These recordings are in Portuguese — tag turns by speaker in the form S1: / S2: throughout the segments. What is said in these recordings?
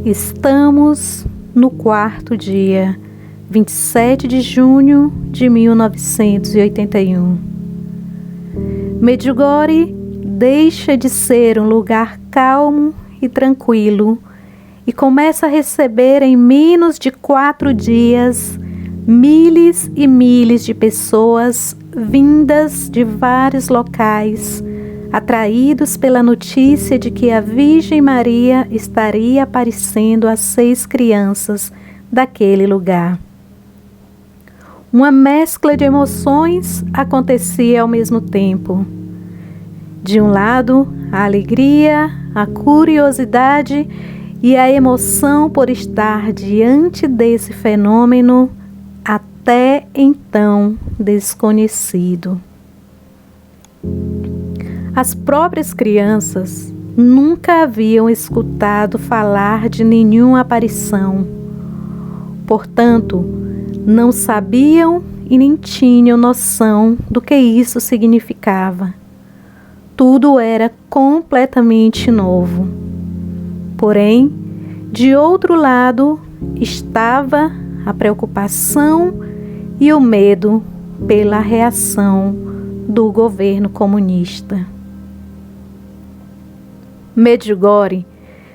S1: Estamos no quarto dia, 27 de junho de 1981. Medjugorje deixa de ser um lugar calmo e tranquilo e começa a receber em menos de 4 dias milhares e milhares de pessoas vindas de vários locais, atraídos pela notícia de que a Virgem Maria estaria aparecendo a 6 crianças daquele lugar. Uma mescla de emoções acontecia ao mesmo tempo. De um lado, a alegria, a curiosidade e a emoção por estar diante desse fenômeno até então desconhecido. As próprias crianças nunca haviam escutado falar de nenhuma aparição. Portanto, não sabiam e nem tinham noção do que isso significava. Tudo era completamente novo. Porém, de outro lado, estava a preocupação e o medo pela reação do governo comunista. Medjugorje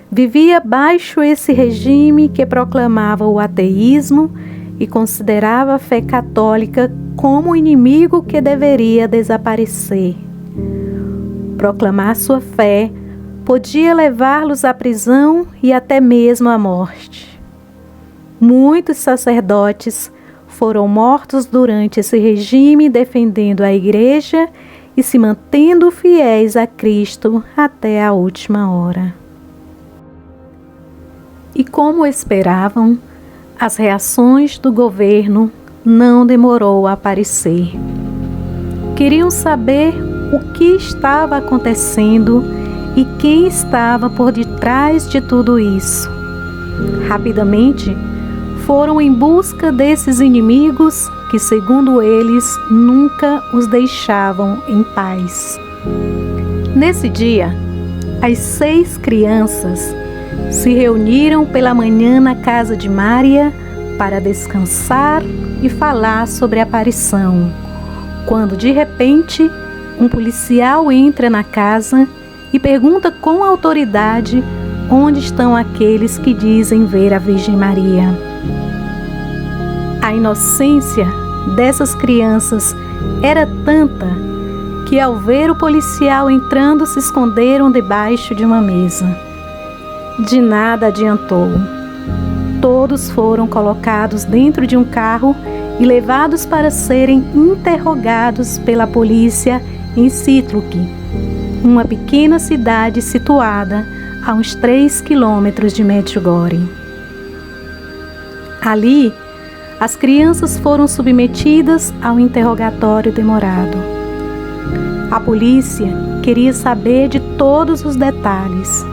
S1: vivia baixo esse regime que proclamava o ateísmo e considerava a fé católica como o inimigo que deveria desaparecer. Proclamar sua fé podia levá-los à prisão e até mesmo à morte. Muitos sacerdotes foram mortos durante esse regime defendendo a igreja e se mantendo fiéis a Cristo até a última hora. E como esperavam, as reações do governo não demorou a aparecer. Queriam saber o que estava acontecendo e quem estava por detrás de tudo isso. Rapidamente, foram em busca desses inimigos que, segundo eles, nunca os deixavam em paz. Nesse dia, as 6 crianças se reuniram pela manhã na casa de Maria para descansar e falar sobre a aparição, quando de repente um policial entra na casa e pergunta com autoridade onde estão aqueles que dizem ver a Virgem Maria. A inocência dessas crianças era tanta que, ao ver o policial entrando, se esconderam debaixo de uma mesa. De nada adiantou. Todos foram colocados dentro de um carro e levados para serem interrogados pela polícia em Šištruk, uma pequena cidade situada a uns 3 quilômetros de Medjugorje. Ali, as crianças foram submetidas a um interrogatório demorado. A polícia queria saber de todos os detalhes: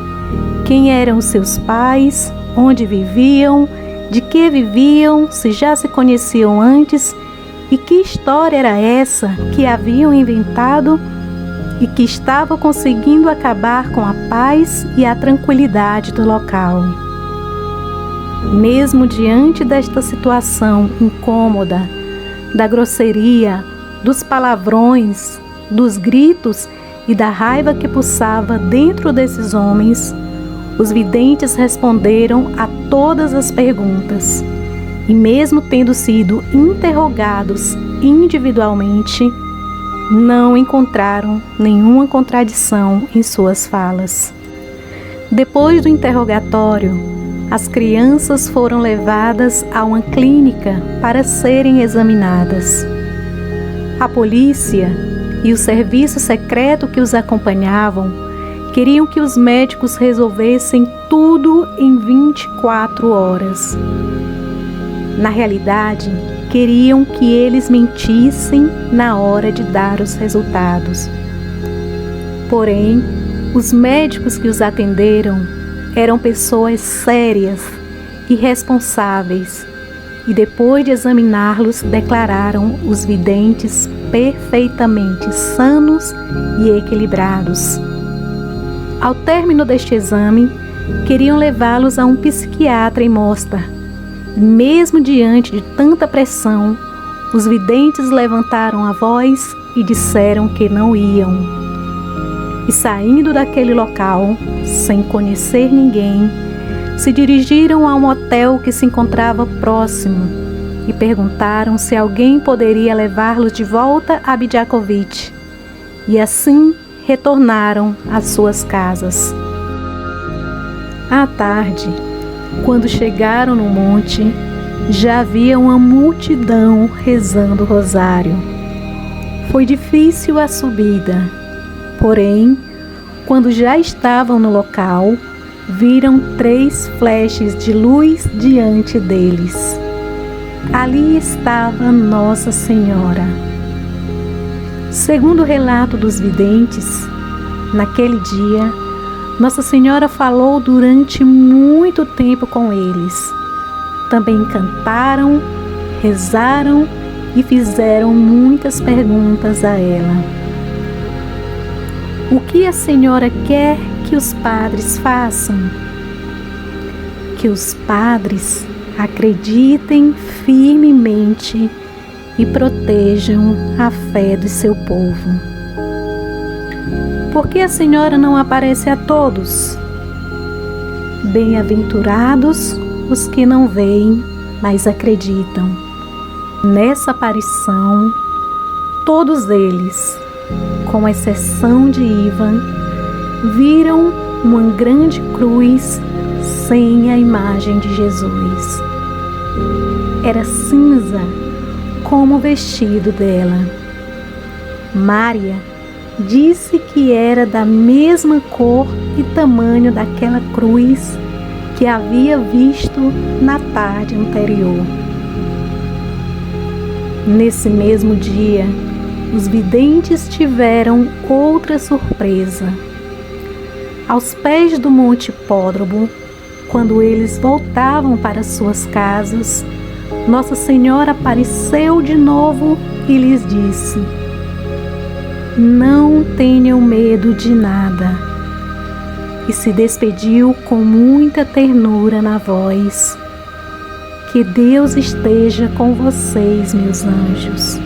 S1: quem eram os seus pais, onde viviam, de que viviam, se já se conheciam antes e que história era essa que haviam inventado e que estava conseguindo acabar com a paz e a tranquilidade do local. Mesmo diante desta situação incômoda, da grosseria, dos palavrões, dos gritos e da raiva que pulsava dentro desses homens, os videntes responderam a todas as perguntas e, mesmo tendo sido interrogados individualmente, não encontraram nenhuma contradição em suas falas. Depois do interrogatório, as crianças foram levadas a uma clínica para serem examinadas. A polícia e o serviço secreto que os acompanhavam queriam que os médicos resolvessem tudo em 24 horas. Na realidade, queriam que eles mentissem na hora de dar os resultados. Porém, os médicos que os atenderam eram pessoas sérias e responsáveis, e depois de examiná-los, declararam os videntes perfeitamente sanos e equilibrados. Ao término deste exame, Queriam levá-los a um psiquiatra em Mostar. Mesmo diante de tanta pressão, os videntes levantaram a voz e disseram que não iam. E saindo daquele local, sem conhecer ninguém, se dirigiram a um hotel que se encontrava próximo e perguntaram se alguém poderia levá-los de volta a Vidjakovice. E assim retornaram às suas casas. À tarde, quando chegaram no monte, já havia uma multidão rezando o rosário. Foi difícil a subida, porém, quando já estavam no local, viram 3 flechas de luz diante deles. Ali estava Nossa Senhora. Segundo o relato dos videntes, naquele dia, Nossa Senhora falou durante muito tempo com eles. Também cantaram, rezaram e fizeram muitas perguntas a ela. O que a Senhora quer que os padres façam? Que os padres acreditem firmemente e protejam a fé do seu povo. Por que a Senhora não aparece a todos? Bem-aventurados os que não veem, mas acreditam. Nessa aparição, todos eles, com exceção de Ivan, viram uma grande cruz sem a imagem de Jesus. Era cinza como o vestido dela. Mária disse que era da mesma cor e tamanho daquela cruz que havia visto na tarde anterior. Nesse mesmo dia, os videntes tiveram outra surpresa. Aos pés do Monte Hipódromo, quando eles voltavam para suas casas, Nossa Senhora apareceu de novo e lhes disse: "Não tenham medo de nada." E se despediu com muita ternura na voz: "Que Deus esteja com vocês, meus anjos."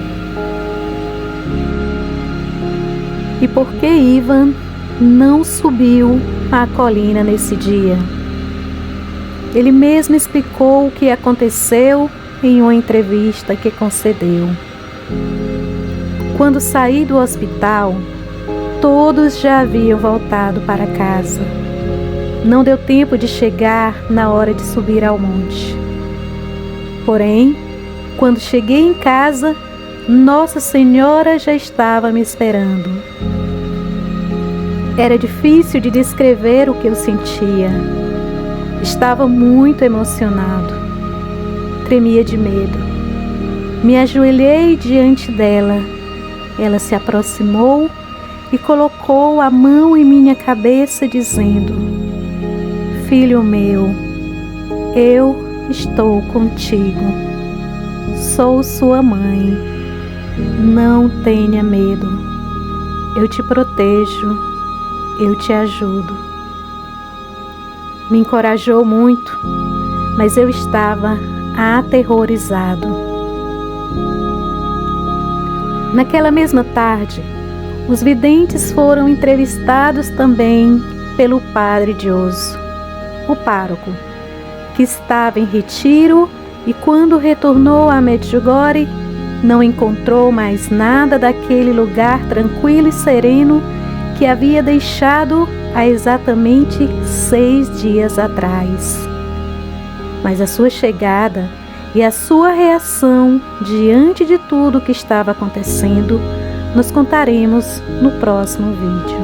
S1: E por que Ivan não subiu à colina nesse dia? Ele mesmo explicou o que aconteceu em uma entrevista que concedeu. Quando saí do hospital, todos já haviam voltado para casa. Não deu tempo de chegar na hora de subir ao monte. Porém, quando cheguei em casa, Nossa Senhora já estava me esperando. Era difícil de descrever o que eu sentia. Estava muito emocionado. Tremia de medo. Me ajoelhei diante dela. Ela se aproximou e colocou a mão em minha cabeça, dizendo: "Filho meu, eu estou contigo. Sou sua mãe. Não tenha medo. Eu te protejo. Eu te ajudo." Me encorajou muito, mas eu estava aterrorizado. Naquela mesma tarde, os videntes foram entrevistados também pelo padre Dioso, o pároco, que estava em retiro e quando retornou a Medjugorje, não encontrou mais nada daquele lugar tranquilo e sereno que havia deixado há exatamente 6 dias atrás. Mas a sua chegada e a sua reação diante de tudo o que estava acontecendo, nós contaremos no próximo vídeo.